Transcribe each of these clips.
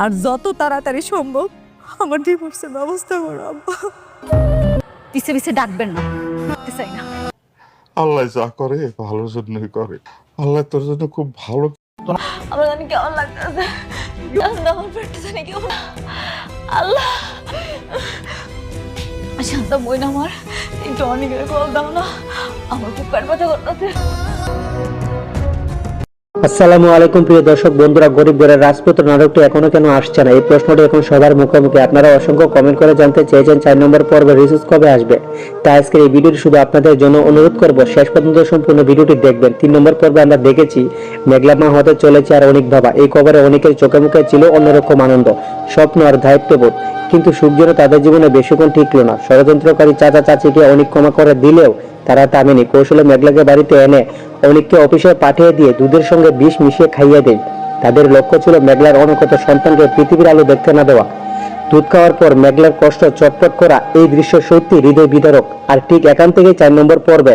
আর যত তাড়াতাড়ি সম্ভব আমার ডিভোর্সের ব্যবস্থা করো আব্বা। পিছে পিছে ডাকবেন না, ডাকতে চাই না। আল্লাহ যা করে ভালোর জন্যই করে। আল্লাহ তোর জন্য খুব ভালো। আমার জানি কেমন লাগতেছে, আমার পেটটা জানি কেমন। আল্লাহ, শান্ত বই না, আমার একটু অনেকের কল দাও না, আমার খুব পেট ব্যথা করতেছে। আসসালামু আলাইকুম প্রিয় দর্শক বন্ধুরা, গরিব ঘরের রাজপুত্র নাটকটি এখনো কেন আসছে না, এই প্রশ্নটি এখন সবার মুখে মুখে। আপনারা অসংখ্য কমেন্ট করে জানতে চেয়েছেন 4 নম্বর পর্বে রিলিজ কবে আসবে। তাই আজকের এই ভিডিওটি শুধু আপনাদের জন্য অনুরোধ করব শেষ পর্যন্ত সম্পূর্ণ ভিডিওটি দেখবেন। 3 নম্বর পর্বে আমরা দেখেছি মেঘলা মা হতে চলেছে আর অনেক বাবা। এই খবরে অনেকের চোখে মুখে ছিল অন্যরকম আনন্দ, স্বপ্ন আর দায়িত্ববোধ। কিন্তু সুখ যেন তাদের জীবনে বেশিক্ষণ টিকলো না। ষড়যন্ত্রকারী চাচা চাচিকে অনেক ক্ষমা করে দিলেও তারা থামেনি। কৌশলে মেঘলাকে বাড়িতে এনে অনেককে অফিসে পাঠিয়ে দিয়ে দুধের সঙ্গে বিষ মিশিয়ে খাইয়ে দেয়। তাদের লক্ষ্য ছিল মেঘলার অনকত সন্তানকে পৃথিবীর আলো দেখতে না দেওয়া। দুধ খাওয়ার পর মেঘলার কষ্ট চটপট করা এই দৃশ্য সত্যি হৃদয় বিদারক। আর ঠিক এখান থেকে 4 নম্বর পর্বে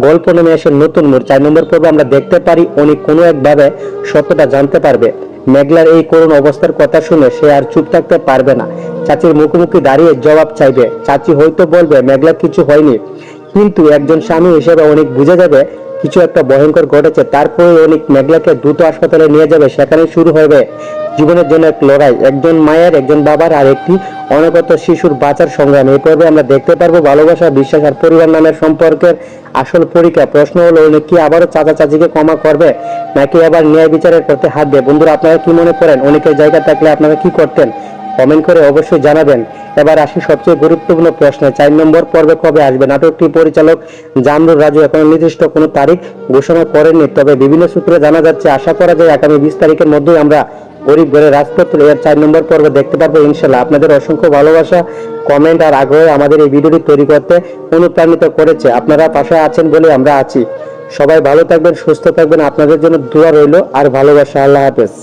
গল্প নামে এসে নতুন মোড়। 4 নম্বর পর্বে আমরা দেখতে পারি অনেক কোনো একভাবে সত্যটা জানতে পারবে। মেঘলার এই করুণ অবস্থার কথা শুনে সে আর চুপ থাকতে পারবে না। চাচির মুখোমুখি দাঁড়িয়ে জবাব চাইবে। চাচি হয়তো বলবে মেঘলার কিছু হয়নি, কিন্তু একজন স্বামী হিসেবে অনেক বুঝে যাবে কিছু একটা ভয়ঙ্কর ঘটেছে। তারপরে অনেক মেঘলাকে দ্রুত হাসপাতালে নিয়ে যাবে। সেখানে শুরু হবে জীবনের জন্য এক লড়াই, একজন মায়ের, একজন বাবার আর একটি অনাগত শিশুর বাঁচার সংগ্রাম। এই পর্বে আমরা দেখতে পারবো ভালোবাসা, বিশ্বাস আর পরিবার নামের সম্পর্কের আসল পরীক্ষা। প্রশ্ন হলো অনেক কি আবারও চাচা চাচিকে ক্ষমা করবে, নাকি আবার ন্যায় বিচারের করতে হাত দেবে? বন্ধুরা, আপনারা কি মনে করেন? অনেকের জায়গা থাকলে আপনারা কি করতেন? কমেন্ট করে অবশ্যই জানাবেন। এবার আসি সবচেয়ে গুরুত্বপূর্ণ প্রশ্নে, 4 নম্বর পর্বে কবে আসবে? নাটকটি পরিচালক জামরুল রাজু এখন নির্দিষ্ট কোনো তারিখ ঘোষণা করেননি, তবে বিভিন্ন সূত্রে জানা যাচ্ছে আশা করা যায় আগামী 20 তারিখের মধ্যেই আমরা গরিব ঘরের রাজপুত্র এর 4 নম্বর পর্বে দেখতে পারবো ইনশাল্লাহ। আপনাদের অসংখ্য ভালোবাসা, কমেন্ট আর আগ্রহ আমাদের এই ভিডিওটি তৈরি করতে অনুপ্রাণিত করেছে। আপনারা পাশে আছেন বলে আমরা আছি। সবাই ভালো থাকবেন, সুস্থ থাকবেন, আপনাদের জন্য দোয়া রইল আর ভালোবাসা। আল্লাহ হাফেজ।